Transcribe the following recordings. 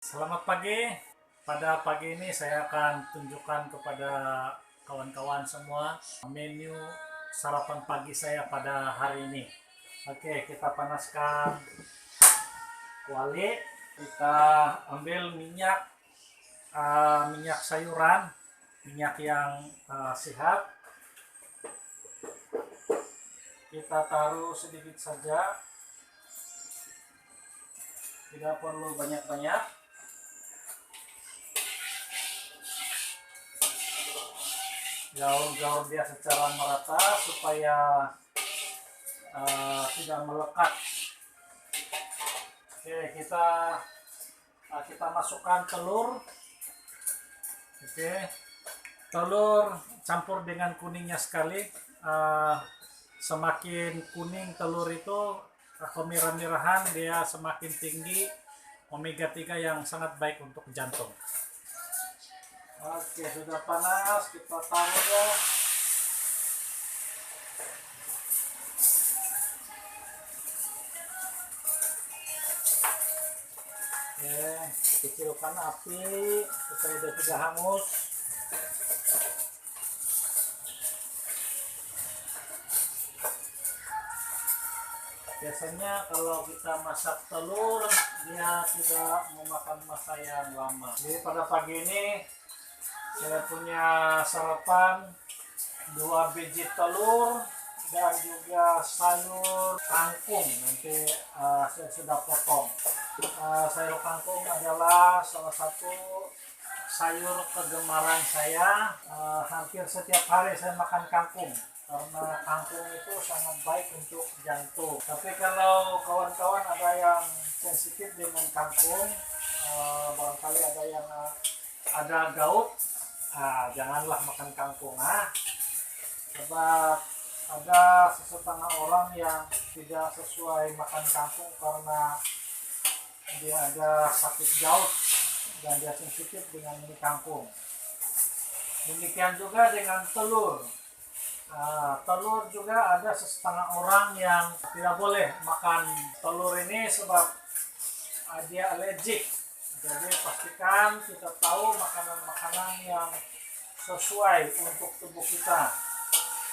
Selamat pagi. Pada pagi ini saya akan tunjukkan kepada kawan-kawan semua menu sarapan pagi saya pada hari ini. Oke, kita panaskan kuali. Kita ambil minyak sayuran, minyak yang sehat. Kita taruh sedikit saja, tidak perlu banyak-banyak. Gaul-gaul dia secara merata supaya tidak melekat. Oke, kita masukkan telur. Oke, telur campur dengan kuningnya sekali. Semakin kuning telur itu, kemerah-merahan dia semakin tinggi omega 3 yang sangat baik untuk jantung. Oke, sudah panas, kita taruh ya. Oke, kecilkan api supaya dia tidak hangus. Biasanya kalau kita masak telur, dia tidak memakan masa yang lama. Jadi pada pagi ini saya punya sarapan 2 biji telur dan juga sayur kangkung. Nanti saya sudah potong. Sayur kangkung adalah salah satu sayur kegemaran saya. Hampir setiap hari saya makan kangkung karena kangkung itu sangat baik untuk jantung. Tapi kalau kawan-kawan ada yang sensitif dengan kangkung, barangkali ada yang ada gout, janganlah makan kangkung. Sebab ada setengah orang yang tidak sesuai makan kangkung karena dia ada sakit gout dan dia sensitif dengan ini kangkung. Demikian juga dengan telur. Telur juga ada setengah orang yang tidak boleh makan telur ini sebab dia alergik. Jadi pastikan kita tahu makanan-makanan yang sesuai untuk tubuh kita.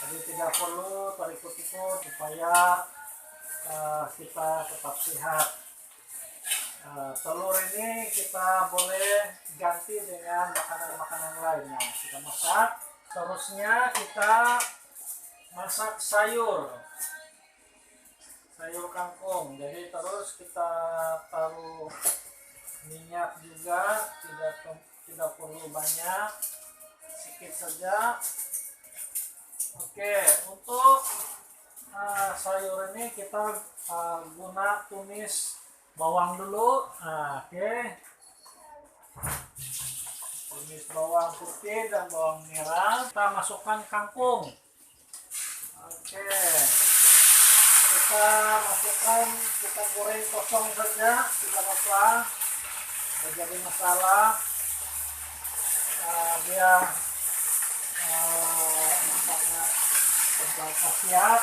Jadi tidak perlu terikut-ikut supaya kita tetap sehat. Telur ini kita boleh ganti dengan makanan-makanan lain yang kita masak. Terusnya kita masak sayur kangkung. Jadi terus kita taruh minyak juga, tidak perlu banyak, sedikit saja. Oke, untuk sayur ini kita guna tumis bawang dulu. Oke, tumis bawang putih dan bawang merah. Kita masukkan kangkung. Oke, kita goreng kosong saja, tidak apa-apa, tidak jadi masalah. Dia masaknya sudah siap.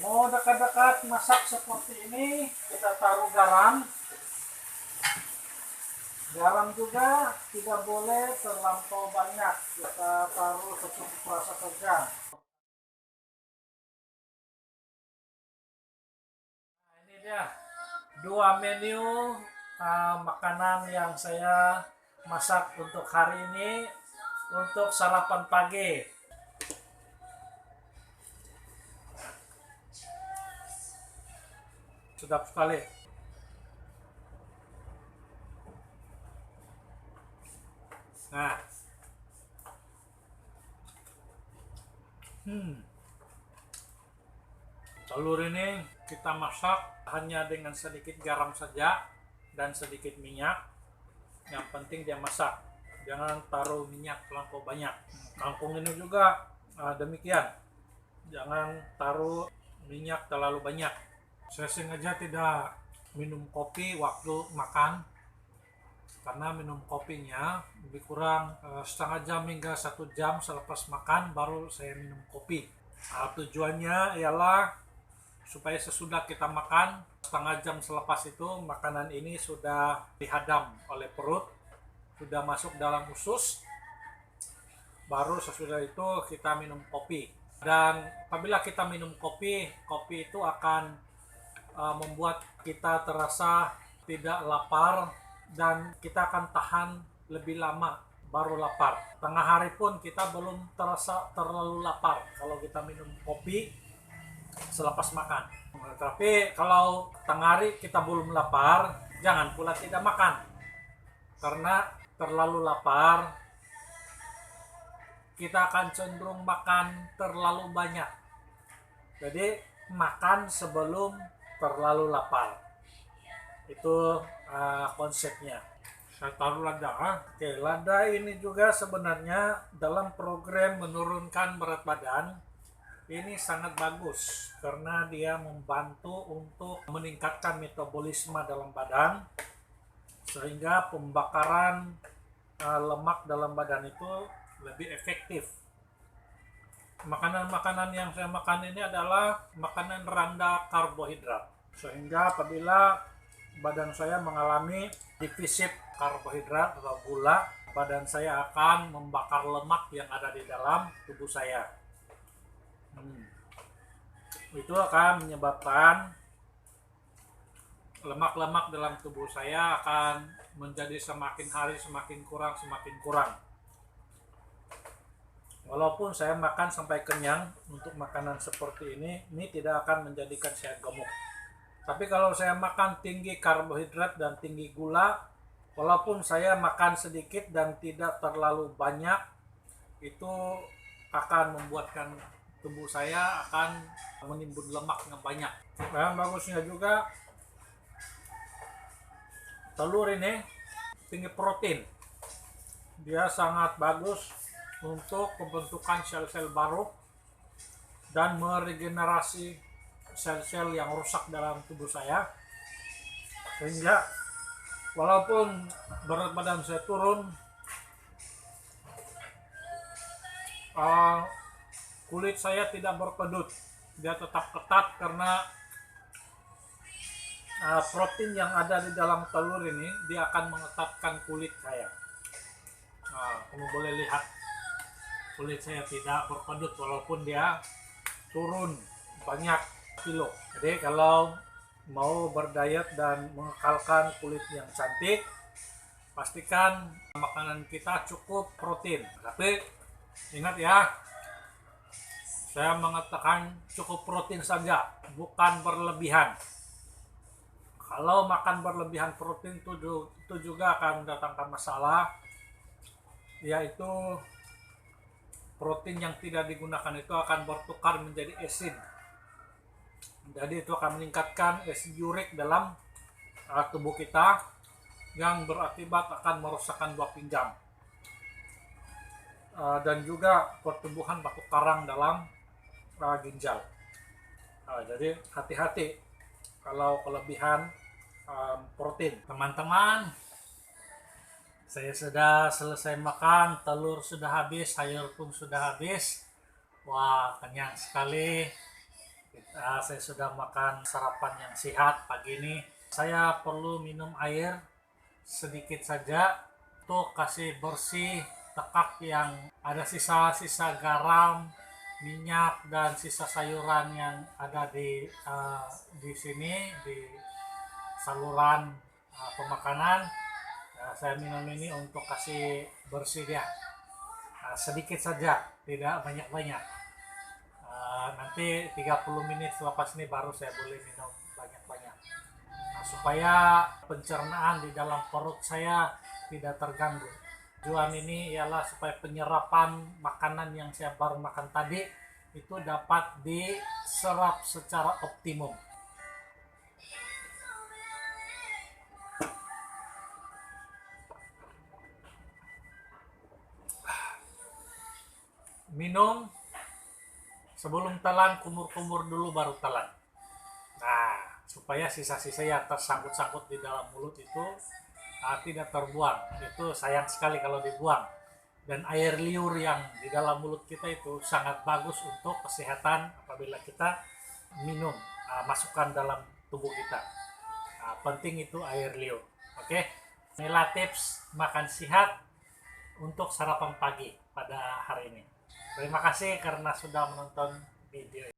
Mau dekat-dekat masak seperti ini, kita taruh garam. Garam juga tidak boleh terlampau banyak, kita taruh secukup rasa saja. Ini dia 2 menu makanan yang saya masak untuk hari ini untuk sarapan pagi. Sedap sekali. Nah, telur ini kita masak hanya dengan sedikit garam saja dan sedikit minyak. Yang penting dia masak, jangan taruh minyak terlampau banyak. Kangkung ini juga demikian, jangan taruh minyak terlalu banyak. Saya sengaja tidak minum kopi waktu makan karena minum kopinya lebih kurang setengah jam hingga 1 jam selepas makan baru saya minum kopi. Tujuannya ialah supaya sesudah kita makan, setengah jam selepas itu makanan ini sudah dihadam oleh perut, sudah masuk dalam usus. Baru sesudah itu kita minum kopi. Dan apabila kita minum kopi, kopi itu akan membuat kita terasa tidak lapar dan kita akan tahan lebih lama baru lapar. Tengah hari pun kita belum terasa terlalu lapar kalau kita minum kopi selepas makan. Tapi kalau tengah hari kita belum lapar, jangan pula tidak makan. Karena terlalu lapar, kita akan cenderung makan terlalu banyak. Jadi makan sebelum terlalu lapar. Itu konsepnya. Saya taruh lada. Oke, lada ini juga sebenarnya dalam program menurunkan berat badan ini sangat bagus karena dia membantu untuk meningkatkan metabolisme dalam badan sehingga pembakaran lemak dalam badan itu lebih efektif. Makanan-makanan yang saya makan ini adalah makanan rendah karbohidrat sehingga apabila badan saya mengalami defisit karbohidrat atau gula, badan saya akan membakar lemak yang ada di dalam tubuh saya. Itu akan menyebabkan lemak-lemak dalam tubuh saya akan menjadi semakin hari semakin kurang. Walaupun saya makan sampai kenyang untuk makanan seperti ini tidak akan menjadikan saya gemuk. Tapi kalau saya makan tinggi karbohidrat dan tinggi gula, walaupun saya makan sedikit dan tidak terlalu banyak, itu akan membuatkan tubuh saya akan menimbun lemak yang banyak. Dan bagusnya juga telur ini tinggi protein. Dia sangat bagus untuk pembentukan sel-sel baru dan meregenerasi sel-sel yang rusak dalam tubuh saya, sehingga walaupun berat badan saya turun, kulit saya tidak berkedut, dia tetap ketat karena protein yang ada di dalam telur ini dia akan mengetatkan kulit saya. Kamu boleh lihat kulit saya tidak berkedut walaupun dia turun banyak kilo. Jadi kalau mau berdiet dan mengekalkan kulit yang cantik, pastikan makanan kita cukup protein. Tapi ingat ya, saya mengatakan cukup protein saja, bukan berlebihan. Kalau makan berlebihan protein itu juga akan mendatangkan masalah, yaitu protein yang tidak digunakan itu akan bertukar menjadi asid. Jadi itu akan meningkatkan asid urik dalam tubuh kita yang berakibat akan merusakkan buah pinggang dan juga pertumbuhan batu karang dalam ginjal. Jadi hati-hati kalau kelebihan protein. Teman-teman, saya sudah selesai makan, telur sudah habis, sayur pun sudah habis. Wah, kenyang sekali. Saya sudah makan sarapan yang sehat pagi ini. Saya perlu minum air sedikit saja untuk kasih bersih tekak yang ada sisa-sisa garam, minyak dan sisa sayuran yang ada di sini di saluran pemakanan. Saya minum ini untuk kasih bersih dia, sedikit saja, tidak banyak-banyak. Nanti 30 menit selepas ini baru saya boleh minum banyak-banyak, supaya pencernaan di dalam perut saya tidak terganggu. Tujuan ini ialah supaya penyerapan makanan yang saya baru makan tadi itu dapat diserap secara optimum. Minum sebelum telan, kumur-kumur dulu baru telan. Nah, supaya sisa-sisa yang tersangkut-sangkut di dalam mulut itu tidak terbuang. Itu sayang sekali kalau dibuang. Dan air liur yang di dalam mulut kita itu sangat bagus untuk kesehatan apabila kita minum. masukkan dalam tubuh kita. Penting itu air liur. Oke, inilah tips makan sehat untuk sarapan pagi pada hari ini. Terima kasih karena sudah menonton video ini.